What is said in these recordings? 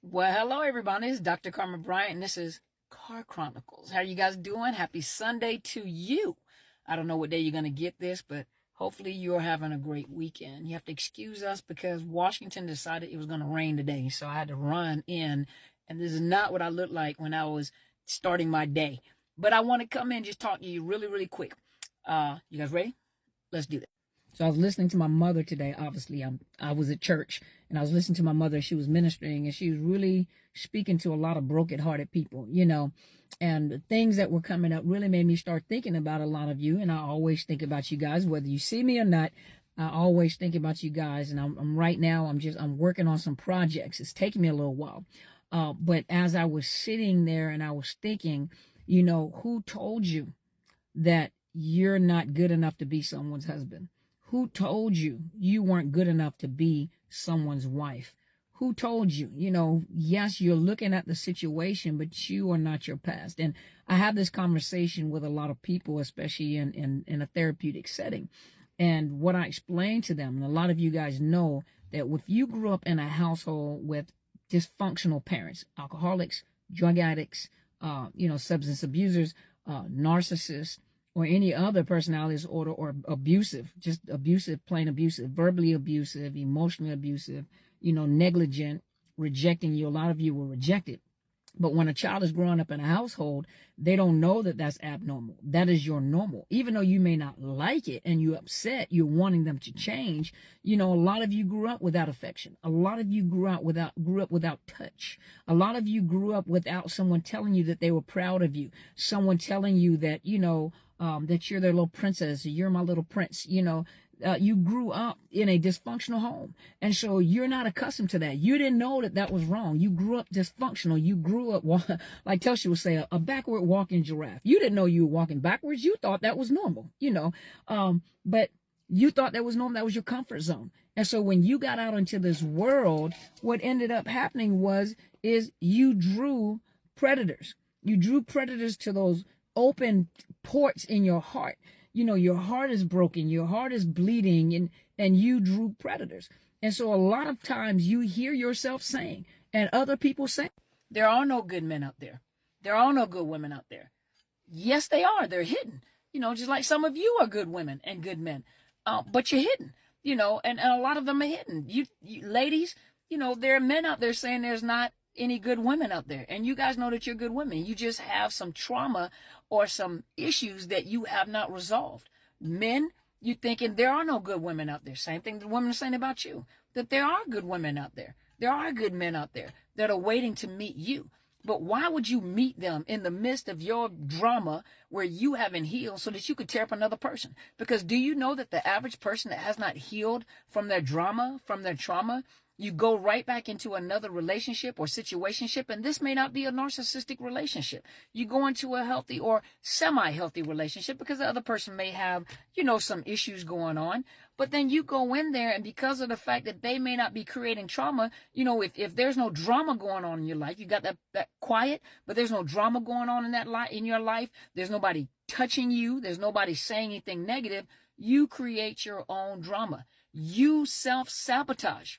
Well, hello everybody. It's Dr. Carmen Bryant, and this is Car Chronicles. How are you guys doing? Happy Sunday to you. I don't know what day you're going to get this, but hopefully you're having a great weekend. You have to excuse us because Washington decided it was going to rain today, so I had to run in, and this is not what I looked like when I was starting my day. But I want to come in and just talk to you really, really quick. You guys ready? Let's do that. So I was listening to my mother today. Obviously, I was at church and I was listening to my mother. She was ministering and she was really speaking to a lot of broken-hearted people, and the things that were coming up really made me start thinking about a lot of you. And I always think about you guys, whether you see me or not. I always think about you guys. And I'm right now, I'm working on some projects. It's taking me a little while. But as I was sitting there and I was thinking, who told you that you're not good enough to be someone's husband? Who told you you weren't good enough to be someone's wife? Who told you? Yes, you're looking at the situation, but you are not your past. And I have this conversation with a lot of people, especially in a therapeutic setting. And what I explain to them, and a lot of you guys know that if you grew up in a household with dysfunctional parents, alcoholics, drug addicts, substance abusers, narcissists, or any other personality disorder, or abusive, just abusive, plain abusive, verbally abusive, emotionally abusive, negligent, rejecting you. A lot of you were rejected. But when a child is growing up in a household, they don't know that that's abnormal. That is your normal. Even though you may not like it and you're upset, you're wanting them to change. A lot of you grew up without affection. A lot of you grew up without touch. A lot of you grew up without someone telling you that they were proud of you. Someone telling you that, that you're their little princess, or you're my little prince. You grew up in a dysfunctional home. And so you're not accustomed to that. You didn't know that that was wrong. You grew up dysfunctional. You grew up, like Telsha would say, a backward walking giraffe. You didn't know you were walking backwards. You thought that was normal, but you thought that was normal. That was your comfort zone. And so when you got out into this world, what ended up happening is you drew predators. You drew predators to those open ports in your heart. Your heart is broken, your heart is bleeding, and you drew predators. And so a lot of times you hear yourself saying, and other people say, there are no good men out there. There are no good women out there. Yes, they are. They're hidden. Just like some of you are good women and good men, but you're hidden, and a lot of them are hidden. You ladies, there are men out there saying there's not any good women out there, and you guys know that you're good women. You just have some trauma or some issues that you have not resolved. Men, you thinking there are no good women out there. Same thing the women are saying about you, that there are good women out there. There are good men out there that are waiting to meet you. But why would you meet them in the midst of your drama where you haven't healed so that you could tear up another person? Because do you know that the average person that has not healed from their drama, from their trauma, you go right back into another relationship or situationship, and this may not be a narcissistic relationship. You go into a healthy or semi-healthy relationship because the other person may have, some issues going on. But then you go in there, and because of the fact that they may not be creating trauma, if there's no drama going on in your life, you got that quiet, but there's no drama going on in your life. There's nobody touching you. There's nobody saying anything negative. You create your own drama. You self-sabotage,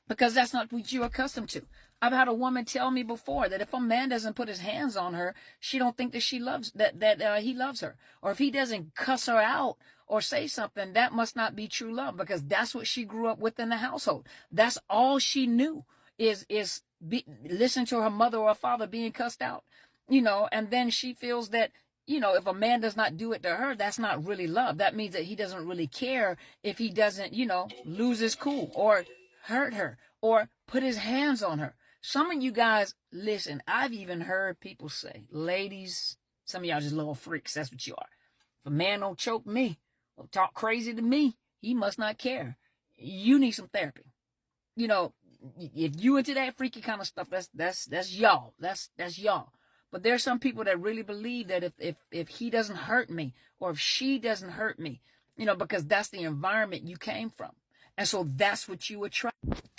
because that's not what you're accustomed to. I've had a woman tell me before that if a man doesn't put his hands on her, she don't think that he loves her. Or if he doesn't cuss her out or say something, that must not be true love, because that's what she grew up with in the household. That's all she knew is listen to her mother or father being cussed out, and then she feels that, if a man does not do it to her, that's not really love. That means that he doesn't really care if he doesn't, lose his cool or hurt her or put his hands on her. Some of you guys, listen, I've even heard people say, ladies, some of y'all just little freaks. That's what you are. If a man don't choke me or talk crazy to me, he must not care. You need some therapy. If you into that freaky kind of stuff, that's y'all. That's y'all. But there's some people that really believe that if he doesn't hurt me or if she doesn't hurt me, because that's the environment you came from. And so that's what you attract.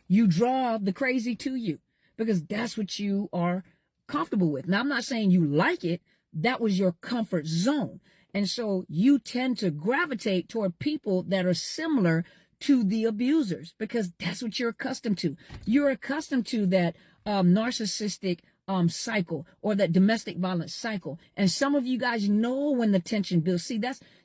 You draw the crazy to you because that's what you are comfortable with. Now, I'm not saying you like it. That was your comfort zone. And so you tend to gravitate toward people that are similar to the abusers, because that's what you're accustomed to. You're accustomed to that narcissistic cycle, or that domestic violence cycle. And some of you guys know when the tension builds.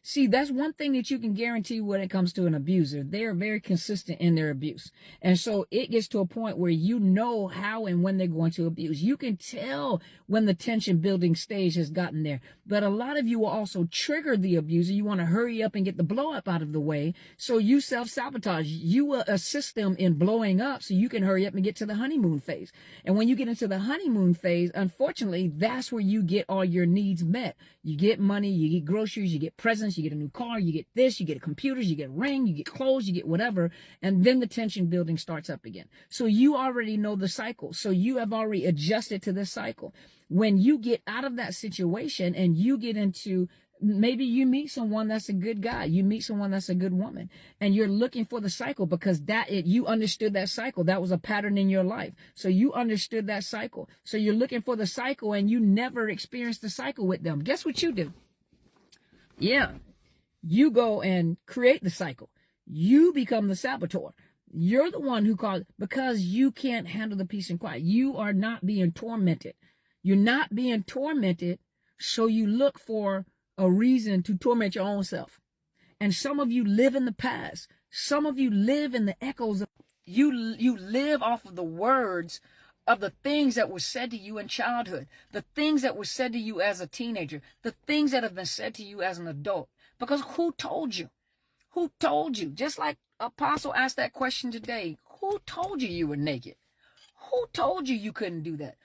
See, that's one thing that you can guarantee when it comes to an abuser. They are very consistent in their abuse. And so it gets to a point where you know how and when they're going to abuse. You can tell when the tension building stage has gotten there. But a lot of you will also trigger the abuser. You want to hurry up and get the blow up out of the way. So you self-sabotage. You will assist them in blowing up so you can hurry up and get to the honeymoon phase. And when you get into the honeymoon phase, unfortunately, that's where you get all your needs met. You get money, you get groceries, you get presents, you get a new car, you get this, you get computers, you get a ring, you get clothes, you get whatever. And then the tension building starts up again. So you already know the cycle. So you have already adjusted to this cycle. When you get out of that situation and you get into, maybe you meet someone that's a good guy, you meet someone that's a good woman, and you're looking for the cycle because you understood that cycle. That was a pattern in your life. So you understood that cycle. So you're looking for the cycle and you never experienced the cycle with them. Guess what you do? Yeah, you go and create the cycle. You become the saboteur. You're the one who caused, because you can't handle the peace and quiet. You are not being tormented. You're not being tormented, so you look for a reason to torment your own self. And some of you live in the past. Some of you live in the echoes of, you live off of the words of the things that were said to you in childhood, the things that were said to you as a teenager, the things that have been said to you as an adult. Because who told you? Who told you? Just like Apostle asked that question today, who told you you were naked? Who told you you couldn't do that?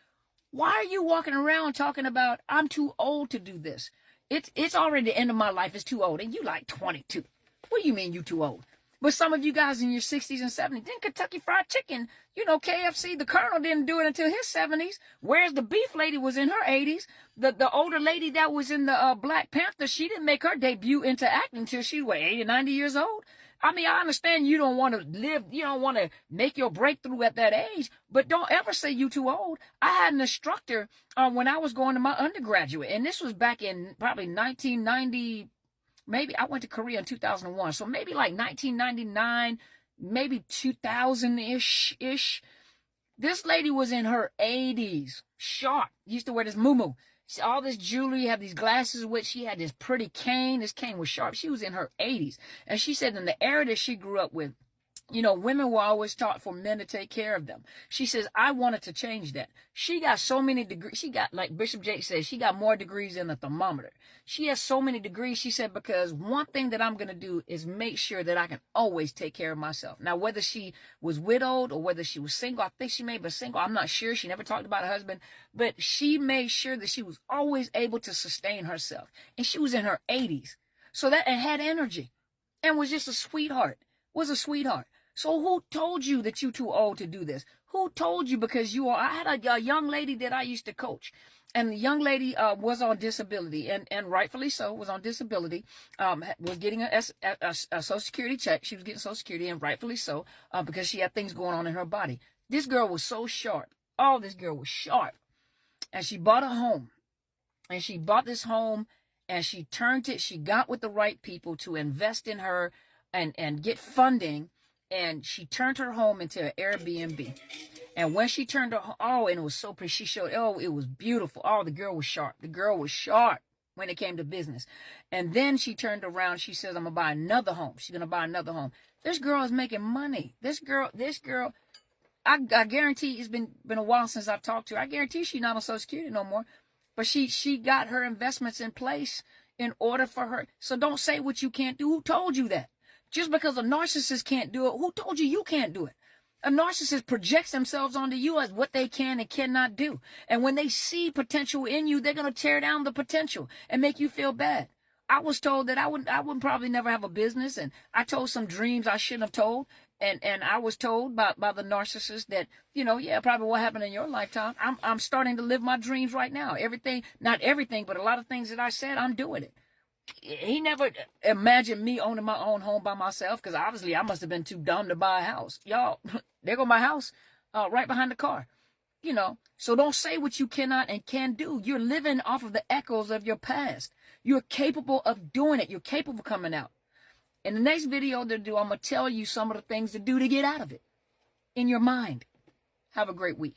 Why are you walking around talking about, I'm too old to do this? It's already the end of my life. It's too old. And you like 22. What do you mean you too old? But some of you guys in your 60s and 70s, then Kentucky Fried Chicken, KFC, the Colonel didn't do it until his 70s. Whereas the beef lady was in her 80s. The older lady that was in the Black Panther, she didn't make her debut into acting until she was 80 or 90 years old. I mean, I understand you don't want to live, you don't want to make your breakthrough at that age, but don't ever say you too old. I had an instructor when I was going to my undergraduate, and this was back in probably 1990, maybe I went to Korea in 2001, so maybe like 1999, maybe 2000-ish. This lady was in her 80s, sharp, used to wear this muumuu. All this jewelry, have these glasses with. She had this pretty cane. This cane was sharp. She was in her 80s. And she said in the era that she grew up with, women were always taught for men to take care of them. She says, I wanted to change that. She got so many degrees. She got, like Bishop Jake says, she got more degrees than a thermometer. She has so many degrees, she said, because one thing that I'm going to do is make sure that I can always take care of myself. Now, whether she was widowed or whether she was single, I think she may have been single. I'm not sure. She never talked about her husband. But she made sure that she was always able to sustain herself. And she was in her 80s. So that, and had energy. And was just a sweetheart. Was a sweetheart. So who told you that you're too old to do this? Who told you? Because I had a young lady that I used to coach, and the young lady was on disability, and rightfully so, was on disability, was getting a Social Security check. She was getting Social Security, and rightfully so, because she had things going on in her body. This girl was so sharp. Oh, this girl was sharp. And she bought a home. And she bought this home, and she turned it, she got with the right people to invest in her and get funding. And she turned her home into an Airbnb. And when she turned her, and it was so pretty. She showed, it was beautiful. The girl was sharp. The girl was sharp when it came to business. And then she turned around. She says, I'm going to buy another home. She's going to buy another home. This girl is making money. This girl, I guarantee it's been a while since I've talked to her. I guarantee she's not on Social Security no more. But she got her investments in place in order for her. So don't say what you can't do. Who told you that? Just because a narcissist can't do it, who told you you can't do it? A narcissist projects themselves onto you as what they can and cannot do. And when they see potential in you, they're going to tear down the potential and make you feel bad. I was told that I would probably never have a business, and I told some dreams I shouldn't have told. And I was told by the narcissist that, probably what happened in your lifetime. I'm starting to live my dreams right now. Everything, not everything, but a lot of things that I said, I'm doing it. He never imagined me owning my own home by myself, because obviously I must have been too dumb to buy a house. Y'all, there go my house right behind the car. So don't say what you cannot and can do. You're living off of the echoes of your past. You're capable of doing it. You're capable of coming out. In the next video to do, I'm going to tell you some of the things to do to get out of it in your mind. Have a great week.